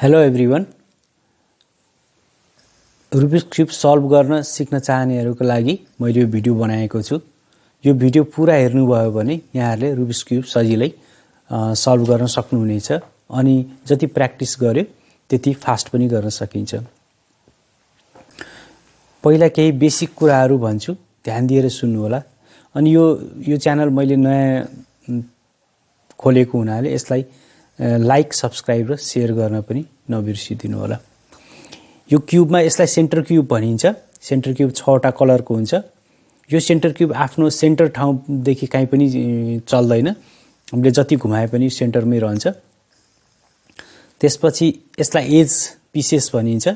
Hello everyone Rubik cube solve गर्न सिक्न चाहनेहरुको लागि मैले यो भिडियो बनाएको छु। यो भिडियो पूरा हेर्नुभयो भने यहाँहरुले रुबिक क्यूब सजिलै सल्भ गर्न सक्नुहुनेछ अनि जति प्र्याक्टिस गर्यो त्यति फास्ट पनि गर्न सकिन्छ। पहिला केही बेसिक कुराहरु भन्छु, ध्यान दिएर सुन्नु होला। अनि यो च्यानल मैले नयाँ खोलेको हुनाले यसलाई लाइक, सब्स्क्राइब र शेयर गर्न पनि नबिर्सिदिनु होला। यो क्यूबमा यसलाई सेन्टर क्यूब भनिन्छ। सेन्टर क्यूब 6 वटा कलरको हुन्छ। यो सेन्टर क्यूब आफ्नो सेन्टर ठाउँदेखि कहीँ पनि चल्दैन। हामीले जति घुमाए पनि सेन्टरमै रहन्छ। त्यसपछि यसलाई एज पिसेस भनिन्छ।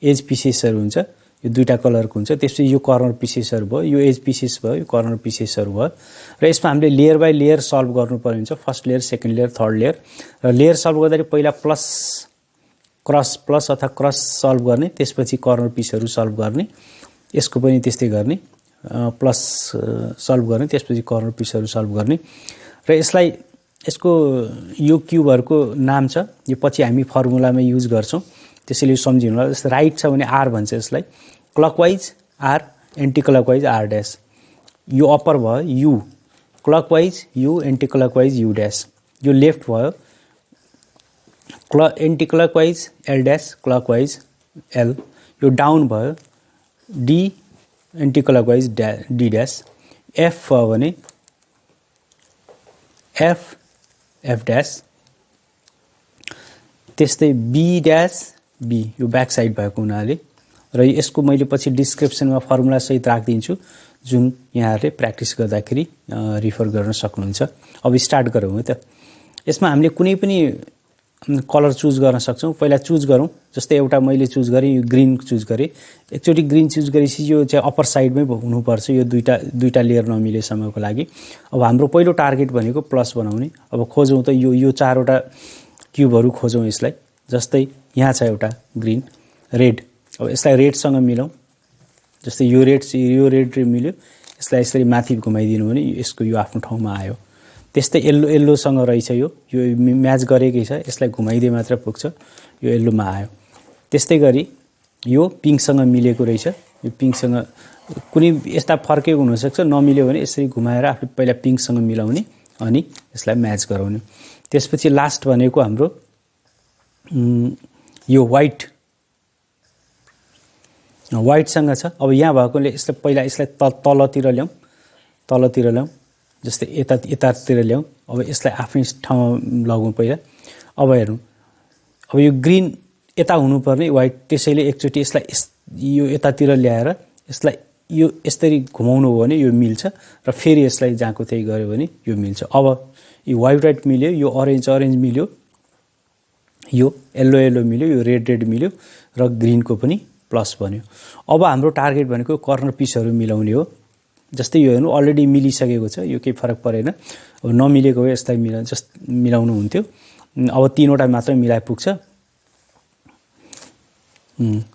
एज पिसेसहरु हुन्छ। यो दुईटा कलरको हुन्छ। त्यसपछि यो कर्नर पिसेसहरु भयो, यो एज पिसेस भयो, यो कर्नर पिसेसहरु भयो। र यसमा हामीले लेयर बाइ लेयर सल्भ गर्नुपर्ने हुन्छ। First layer, second layer, third layer. र लेयर सल्भ गर्दाखेरि पहिला प्लस अथवा क्रस सल्भ गर्ने, त्यसपछि कर्नर पिसहरु सल्भ गर्ने। यसको पनि त्यस्तै गर्ने। प्लस सल्भ गर्ने, त्यसपछि कर्नर पिसहरु सल्भ गर्ने। र यसको यो क्यूबहरुको नाम छ। यो पछि हामी फर्मुलामा युज गर्छौं। त्यसैले यो सम्झिनु होला। जस्तो राइट छ भने आर भन्छ यसलाई। Clockwise R, anticlockwise R dash. यो अप्पर भयो U, clockwise U, anticlockwise U dash. यो लेफ्ट भयो anticlockwise L dash, clockwise L. यो डाउन भयो D, anticlockwise D dash. F भयो भने एफ, एफ ड्याश। त्यस्तै B dash, B. यो ब्याक साइड भएको हुनाले। र यसको मैले पछि डिस्क्रिप्सनमा फर्मुला सहित राख्दिन्छु, जुन यहाँहरुले प्र्याक्टिस गर्दाखेरि रिफर गर्न सक्नुहुन्छ। अब स्टार्ट गरौँ है त। यसमा हामीले कुनै पनि कलर चुज गर्न सक्छौं। पहिला चुज गरौँ। जस्तै एउटा मैले चुज गरे, यो ग्रीन चुज गरे। एकचोटी ग्रीन चुज गरेपछि यो चाहिँ अप्पर साइडमै हुनुपर्छ, यो दुईटा लेयर नमिलेसम्मको लागि। अब हाम्रो पहिलो टार्गेट भनेको प्लस बनाउने। अब खोजौं त यो चारवटा क्यूबहरु खोजौं यसलाई। जस्तै यहाँ छ एउटा ग्रीन, रेड। अब यसलाई रेडसँग मिलाउँ। जस्तै यो रेड मिल्यो। यसलाई यसरी माथि घुमाइदिनु भने यसको यो आफ्नो ठाउँमा आयो। त्यस्तै येल्लोसँग रहेछ यो म्याच गरेकै छ। यसलाई घुमाइदिए मात्र पुग्छ, यो येल्लोमा आयो। त्यस्तै गरी यो पिंकसँग मिलेको रहेछ। यो पिंकसँग कुनै यस्ता फरकै हुन सक्छ। नमिल्यो भने यसरी घुमाएर आफै पहिला पिंकसँग मिलाउने अनि यसलाई म्याच गराउने। त्यसपछि लास्ट भनेको हाम्रो यो व्हाइटसँग छ। अब यहाँ भएकोले यसलाई पहिला यसलाई तलतिर ल्याउँ। जस्तै यतातिर ल्याउँ। अब यसलाई आफ्नै ठाउँमा लगाउँ पहिला। अब हेरौँ, अब यो ग्रीन यता हुनुपर्ने व्हाइट, त्यसैले एकचोटी यसलाई यो यतातिर ल्याएर यसलाई यो यसरी घुमाउनु हो भने यो मिल्छ। र फेरि यसलाई जहाँको त्यही गर्यो भने यो मिल्छ। अब यो व्हाइट मिल्यो, यो अरेन्ज मिल्यो, यो येल्लो मिल्यो, यो रेड मिल्यो र ग्रीनको पनि प्लस बन्यो। अब हाम्रो टार्गेट भनेको कर्नर पिसहरु मिलाउने हो। जस्तै यो हेर्नु अलरेडी मिलिसकेको छ, यो केही फरक परेन। अब नमिलेको भए यसलाई मिलाउनु हुन्थ्यो। अब 3 वटा मात्र मिलाइ पुग्छ।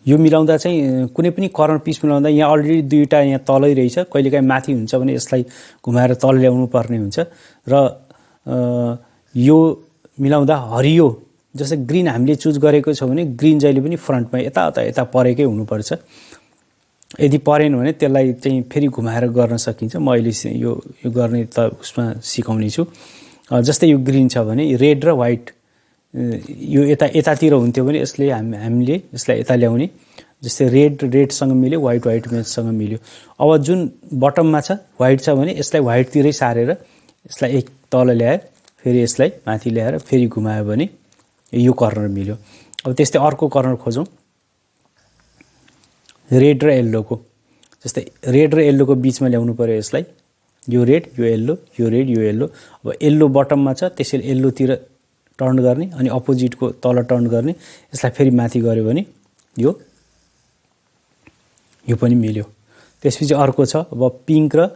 यो मिलाउँदा चाहिँ कुनै पनि कर्नर पिस मिलाउँदा यहाँ अलरेडी दुईटा यहाँ तलै रहेछ। कहिलेकाहीँ माथि हुन्छ भने यसलाई घुमाएर तल ल्याउनु पर्ने हुन्छ। र यो मिलाउँदा हरियो, जस्तै ग्रीन हामीले चुज गरेको छ भने ग्रीन जहिले पनि फ्रन्टमा यता परेकै हुनुपर्छ। यदि परेन भने त्यसलाई चाहिँ फेरि घुमाएर गर्न सकिन्छ। म अहिले यो गर्ने त उसमा सिकाउने छु। जस्तै यो ग्रीन छ भने रेड र व्हाइट यो यतातिर हुन्थ्यो भने हामीले यसलाई यता ल्याउने। जस्तै रेडसँग मिल्यो, व्हाइटसँग मिल्यो। अब जुन बटममा छ व्हाइट छ भने यसलाई व्हाइटतिरै सारेर यसलाई एक तल ल्याए, फेरि यसलाई माथि ल्याएर फेरि घुमायो भने यो कर्नर मिल्यो। अब त्यस्तै अर्को कर्नर खोजौं। रेड र येल्लोको। जस्तै रेड र येल्लोको बीचमा ल्याउनु पर्यो यसलाई। यो रेड, यो येल्लो, यो रेड, यो येल्लो। अब येल्लो बटममा छ, त्यसैले येल्लोतिर टर्न गर्ने अनि अपोजिटको तल टर्न गर्ने। यसलाई फेरि माथि गर्यो भने यो पनि मिल्यो। त्यसपछि अर्को छ अब पिंक र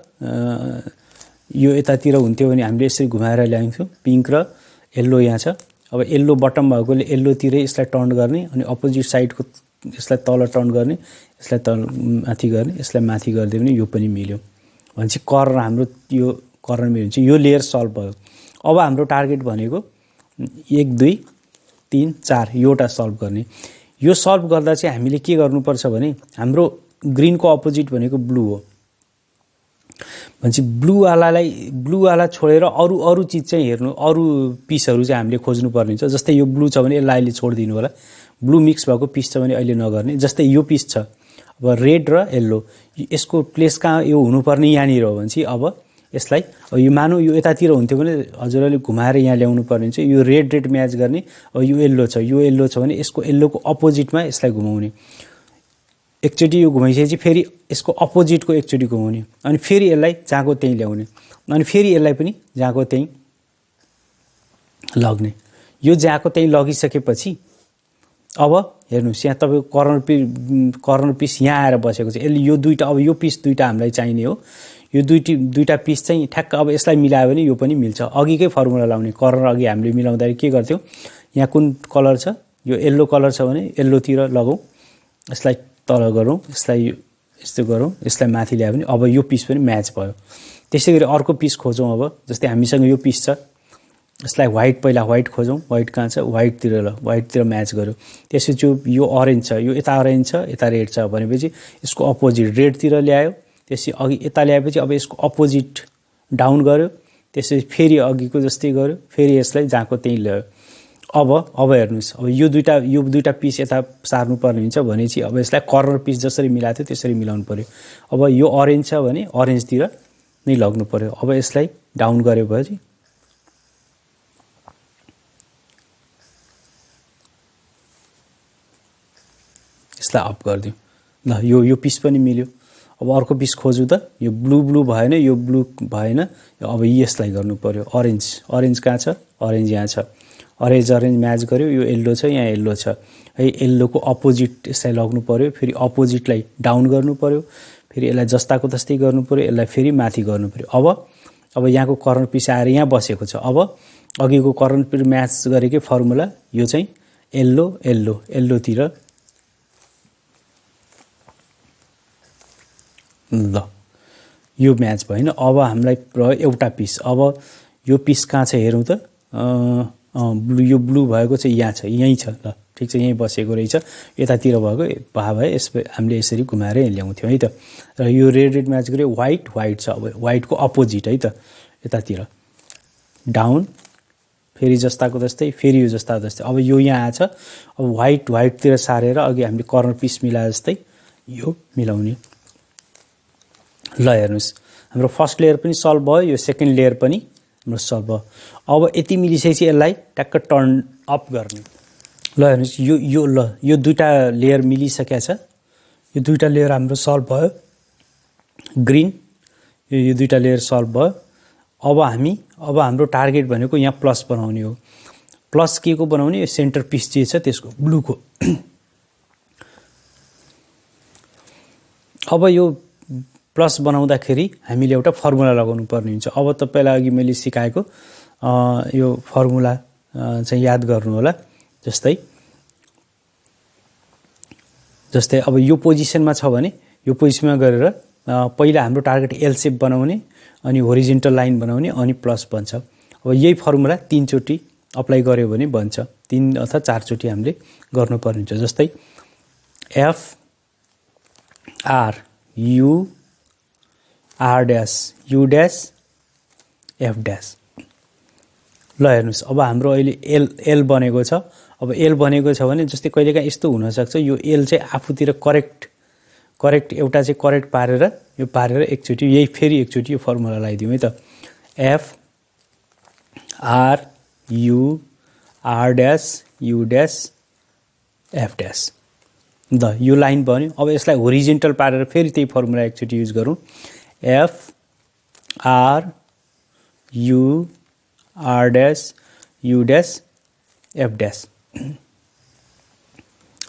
यो यतातिर हुन्थ्यो भने हामीले यसरी घुमाएर ल्याउँथ्यौं। पिंक र येल्लो यहाँ छ। अब येल्लो बटम भएकोले येल्लोतिरै यसलाई टर्न गर्ने अनि अपोजिट साइडको यसलाई तल टर्न गर्ने, यसलाई तल माथि गर्ने, यसलाई माथि गर्दियो भने यो पनि मिल्यो। भनेपछि कर्नर हाम्रो यो कर्नर मिल्यो। यो लेयर सल्भ भयो। अब हाम्रो टार्गेट भनेको 1 2 3 4 योटा सल्भ गर्ने। यो सल्भ गर्दा चाहिँ हामीले के गर्नुपर्छ भने हाम्रो ग्रीनको अपोजिट भनेको ब्लू हो भनेपछि ब्लू वाला छोडेर अरु चीज चाहिँ हेर्नु, अरु पिसहरु चाहिँ हामीले खोज्नु पर्ने हुन्छ। जस्तै यो ब्लू छ भने यसलाई अहिले छोड्दिनु होला, ब्लू मिक्स भएको पिस छ भने अहिले नगर्ने। जस्तै यो पिस छ, अब रेड र येल्लो, यसको प्लेस कहाँ यो हुनुपर्ने यहाँनिर हो भनेपछि अब यसलाई यो मानौ यो यतातिर हुन्थ्यो भने हजुरले घुमाएर यहाँ ल्याउनु पर्ने हुन्छ। यो रेड म्याच गर्ने। अब यो येल्लो छ भने यसको येल्लोको अपोजिटमा यसलाई घुमाउने। एकचोटी यो घुमाइसकेपछि फेरि यसको अपोजिटको एकचोटी घुमाउने, अनि फेरि यसलाई जहाँको त्यही ल्याउने, अनि फेरि यसलाई पनि जहाँको त्यही लग्ने। यो जहाँको त्यही लगिसकेपछि अब हेर्नुस् यहाँ तपाईको कर्नर पिस यहाँ आएर बसेको छ। यसले यो दुईटा, अब यो पिस दुईटा हामीलाई चाहिने हो। यो दुईटा पिस चाहिँ ठ्याक्क अब यसलाई मिलायो भने यो पनि मिल्छ। अघिकै फर्मुला लाउने, कर्नर अघि हामीले मिलाउँदाखेरि के गर्थ्यौं, यहाँ कुन कलर छ, यो येल्लो कलर छ भने येल्लोतिर लगाऊ, यसलाई तल गरौँ, यसलाई यस्तो गरौँ, यसलाई माथि ल्यायो भने अब यो पिस पनि म्याच भयो। त्यसैगरी अर्को पिस खोजौं। अब जस्तै हामीसँग यो पिस छ, यसलाई व्हाइट, पहिला व्हाइट खोजौं। व्हाइट कहाँ छ, व्हाइटतिर म्याच गर्यो। त्यसपछि यो अरेन्ज छ, यो यता अरेन्ज छ, यता रेड छ भनेपछि यसको अपोजिट रेडतिर ल्यायो। त्यसपछि अघि यता ल्याएपछि अब यसको अपोजिट डाउन गर्यो। त्यसपछि फेरि अघिको जस्तै गर्यो, फेरि यसलाई जहाँको त्यही ल्यायो। अब हेर्नुस्, अब यो दुईटा पिस यता सार्नु पर्ने हुन्छ भनेपछि अब यसलाई कर्नर पिस जसरी मिलाएको थियो त्यसरी मिलाउनु पर्यो। अब यो अरेन्ज छ भने अरेन्जतिर नै लग्नु पर्यो। अब यसलाई डाउन गरेपछि यसलाई अप गरिदिउँ। ल यो पिस पनि मिल्यो। अब अर्को पिस खोजौँ त। यो ब्लू भएन, यो ब्लू भएन, अब यसलाई गर्नु पर्यो। अरेन्ज कहाँ छ, अरेन्ज यहाँ छ, अरेन्ज म्याच गर्यो। यो येल्लो छ, यहाँ येल्लो छ है, येल्लोको अपोजिट यसलाई लग्नु पर्यो। फेरि अपोजिटलाई डाउन गर्नु पर्यो, फेरि यसलाई जस्ताको तस्तै गर्नु पर्यो, यसलाई फेरि माथि गर्नु पर्यो। अब यहाँको कर्नर पिस आएर यहाँ बसेको छ। अब अघिको कर्नर पिस म्याच गरेकै फर्मुला, यो चाहिँ येल्लोतिर ल यो म्याच भएन। अब हामीलाई रह्यो एउटा पिस। अब यो पिस कहाँ छ हेरौँ त। यो ब्लू भएको चाहिँ यहाँ छ, यहीँ छ। ल ठिक छ, यहीँ बसेको रहेछ। यतातिर भएको भए हामीले यसरी घुमाएर ल्याउँथ्यौँ है त। र यो रेड म्याच गर्यो, व्हाइट छ। अब व्हाइटको अपोजिट है त, यतातिर डाउन, फेरि जस्ताको जस्तै, फेरि यो जस्ताको जस्तै। अब यो यहाँ आछ। अब व्हाइटतिर सारेर अघि हामीले कर्नर पिस मिलाए जस्तै यो मिलाउने। ल हेर्नुस्, हाम्रो फर्स्ट लेयर पनि सल्भ भयो, यो सेकेन्ड लेयर पनि हाम्रो सल्भ भयो। अब यति मिलिसकेपछि यसलाई ट्याक्क टर्न अप गर्ने। ल हेर्नुस्, यो दुईटा लेयर मिलिसकेको छ। यो दुईटा लेयर हाम्रो सल्भ भयो, ग्रीन, यो दुईटा लेयर सल्भ भयो। अब हाम्रो टार्गेट भनेको यहाँ प्लस बनाउने हो। प्लस के को बनाउने, यो सेन्टर पिस जे छ त्यसको, ब्लूको। अब यो प्लस बनाउँदाखेरि हामीले एउटा फर्मुला लगाउनु पर्ने हुन्छ। अब तपाईलाई अघि मैले सिकाएको यो फर्मुला चाहिँ याद गर्नु होला। जस्तै अब यो पोजिसनमा छ भने यो पोजिसनमा गरेर पहिला हाम्रो टार्गेट एल शेप बनाउने, अनि होरिजेन्टल लाइन बनाउने, अनि प्लस बन्छ। अब यही फर्मुला 3 चोटी अप्लाई गर्यो भने बन्छ। 3 अथवा 4 चोटी हामीले गर्नुपर्ने हुन्छ। जस्तै F R U R dash U dash F dash. ल हेर्नुस्, अब हाम्रो अहिले एल बनेको छ। अब एल बनेको छ भने जस्तै कहिलेकाहीँ यस्तो हुन सक्छ, यो एल चाहिँ आफूतिर करेक्ट एउटा चाहिँ करेक्ट पारेर एकचोटी यही फेरि एकचोटी यो फर्मुला लगाइदिउँ है त। F R U R dash U dash F dash. ल यो लाइन बन्यो। अब यसलाई होरिजेन्टल पारेर फेरि त्यही फर्मुला एकचोटी युज गरौँ। F R U R dash U dash F dash.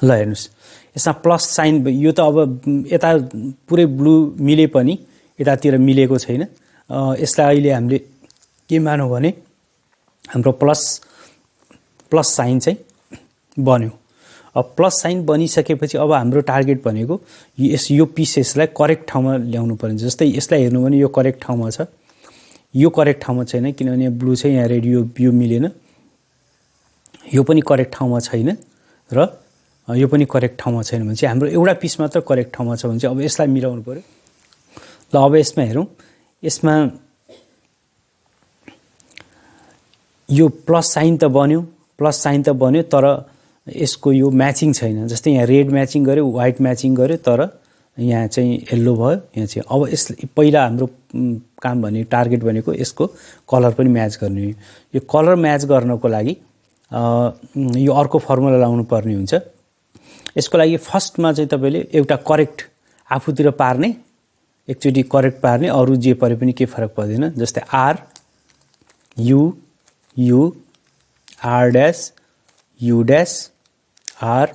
ल हेर्नुस्, यसमा प्लस साइन, यो त अब यता पुरै ब्लू मिले पनि यतातिर मिलेको छैन। यसलाई अहिले हामीले के मानौँ भने हाम्रो प्लस साइन चाहिँ बन्यो। अब प्लस साइन बनिसकेपछि अब हाम्रो टार्गेट भनेको यो पिसेसलाई करेक्ट ठाउँमा ल्याउनु पर्ने। जस्तै यसलाई हेर्नु भने यो करेक्ट ठाउँमा छ, यो करेक्ट ठाउँमा छैन, किनभने ब्लू चाहिँ यहाँ रेड यो मिलेन। यो पनि करेक्ट ठाउँमा छैन र यो पनि करेक्ट ठाउँमा छैन भने चाहिँ हाम्रो एउटा पिस मात्र करेक्ट ठाउँमा छ भने चाहिँ अब यसलाई मिलाउनु पर्यो। ल अब यसमा हेरौँ, यसमा यो प्लस साइन त बन्यो तर यसको यो म्याचिङ छैन। जस्तै यहाँ रेड म्याचिङ गर्यो, व्हाइट म्याचिङ गर्यो, तर यहाँ चाहिँ येल्लो भयो, यहाँ चाहिँ। अब यस पहिला हाम्रो काम भने टार्गेट भनेको यसको कलर पनि म्याच गर्ने हो। यो कलर म्याच गर्नको लागि यो अर्को फर्मुला लाउनु पर्ने हुन्छ। यसको लागि फर्स्टमा चाहिँ तपाईले एउटा करेक्ट आफूतिर पार्ने, एकचोटी करेक्ट पार्ने, अरु जे परे पनि के फरक पर्दैन। जस्तै R U U R dash U dash R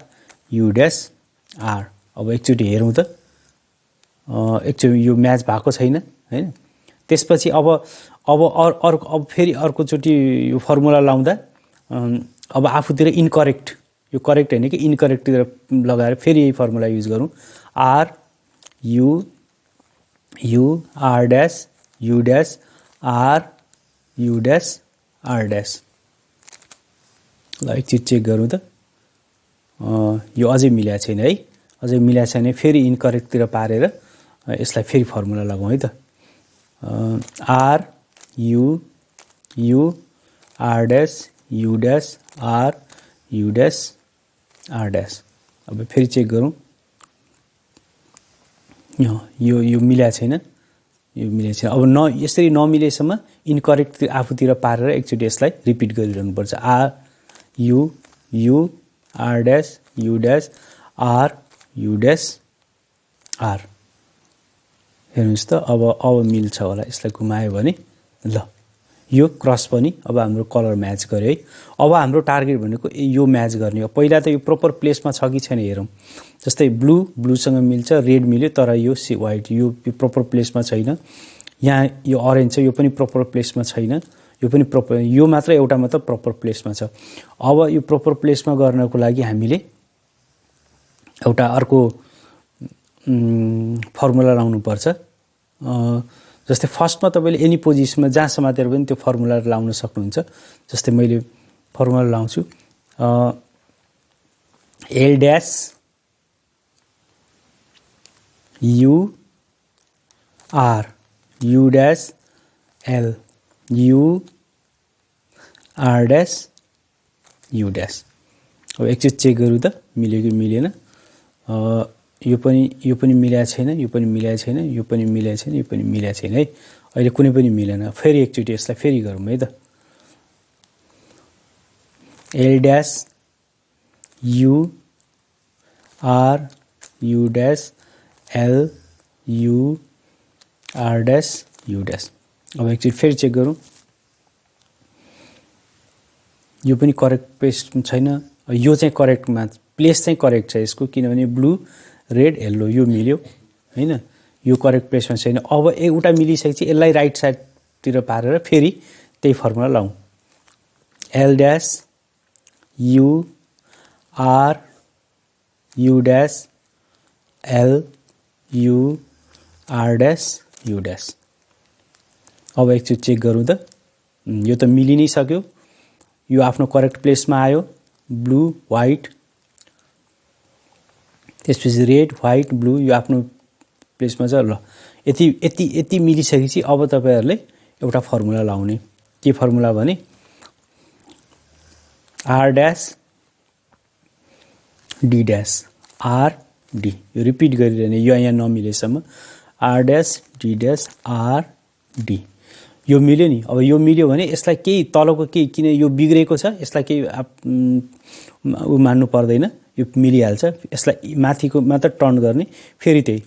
U dash R. अब एकचोटी हेरौँ त, एकचोटी यो म्याच भएको छैन हैन। त्यसपछि अब फेरि अर्कोचोटी यो फर्मुला लाउँदा अब आफूतिर इनकरेक्ट, यो करेक्ट हैन कि इनकरेक्टतिर लगाएर फेरि यही फर्मुला युज गरौँ। R U U R dash U dash R U dash R dash. ल एकचोटि चेक गरौँ त, यो अझै मिलेको छैन है, अझै मिलेको छैन। फेरि इनकरेक्टतिर पारेर यसलाई फेरि फर्मुला लगाउँ है त। R U U R dash U dash R U dash R dash. अब फेरि चेक गरौँ, यो मिलेको छैन, यो मिलेको छैन। अब यसरी नमिलेसम्म इनकरेक्ट आफूतिर पारेर एकचोटि यसलाई रिपिट गरिरहनु पर्छ। R U U R dash U dash R U dash R. हेर्नुहोस् त, अब मिल्छ होला। यसलाई घुमायो भने ल यो क्रस पनि अब हाम्रो कलर म्याच गर्यो है। अब हाम्रो टार्गेट भनेको यो म्याच गर्ने हो। पहिला त यो प्रोपर प्लेसमा छ कि छैन हेरौँ। जस्तै ब्लूसँग मिल्छ, रेड मिल्यो, तर यो व्हाइट यो प्रोपर प्लेसमा छैन। यहाँ यो अरेन्ज छ, यो पनि प्रोपर प्लेसमा छैन, यो पनि प्रोपर, यो मात्र एउटा मात्र प्रोपर प्लेसमा छ। अब यो प्रोपर प्लेसमा गर्नको लागि हामीले एउटा अर्को फर्मुला लाउनु पर्छ। जस्तै फर्स्टमा तपाईले एनी पोजिसनमा जहाँ समातेर पनि त्यो फर्मुला लाउन सक्नुहुन्छ। जस्तै मैले फर्मुला लाउँछु, L dash U R U dash L U R dash U dash. अब एकचोटि चेक गरौँ त मिल्यो कि मिलेन। यो पनि मिलेको छैन, यो पनि मिलेको छैन, यो पनि मिलेको छैन, यो पनि मिलेको छैन है। अहिले कुनै पनि मिलेन। फेरि एकचोटि यसलाई फेरि गरौँ है त। L dash U R U dash L U R dash U dash. अब एकचोटि फेरि चेक गरौँ, यो पनि करेक्ट प्लेस छैन। यो चाहिँ करेक्टमा, प्लेस चाहिँ करेक्ट छ यसको, किनभने ब्लू रेड येल्लो यो मिल्यो हैन। यो करेक्ट प्लेसमा छैन। अब एउटा मिलिसकेपछि यसलाई राइट साइडतिर पारेर फेरि त्यही फर्मुला लाउँ। L dash U R U dash L U R dash U dash. अब एकचोटि चेक गरौँ त, यो त मिलि नै सक्यो। यो आफ्नो करेक्ट प्लेसमा आयो, ब्लू व्हाइट, त्यसपछि रेड व्हाइट ब्लू, यो आफ्नो प्लेसमा छ। ल यति मिलिसकेपछि अब तपाईहरुले एउटा फर्मुला लाउने। के फर्मुला भने R dash D dash R D. यो रिपिट गरिरहने, यो यहाँ नमिलेसम्म R dash D dash R D. यो मिल्यो नि। अब यो मिल्यो भने यसलाई केही तलको केही, किन यो बिग्रेको छ, यसलाई केही मान्नु पर्दैन, यो मिलिहाल्छ। यसलाई माथिको मात्र टर्न गर्ने। फेरि त्यही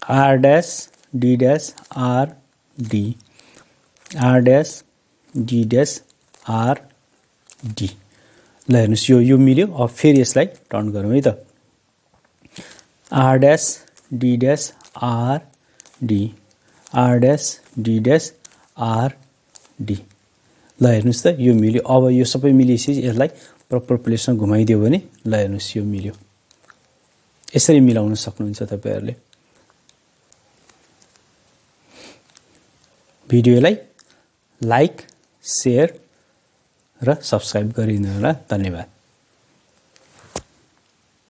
R dash D dash R D R dash D dash R D. ल हेर्नुहोस्, यो मिल्यो। अब फेरि यसलाई टर्न गरौँ है त। R dash D dash R D R dash D dash R D. ल हेर्नुहोस् त, यो मिल्यो। अब यो सबै मिलिसकेपछि यसलाई प्रपर प्लेसमा घुमाइदियो भने ल हेर्नुहोस् यो मिल्यो। यसरी मिलाउन सक्नुहुन्छ तपाईहरुले। भिडियोलाई लाइक, शेयर र सब्स्क्राइब गरिदिनु होला। धन्यवाद।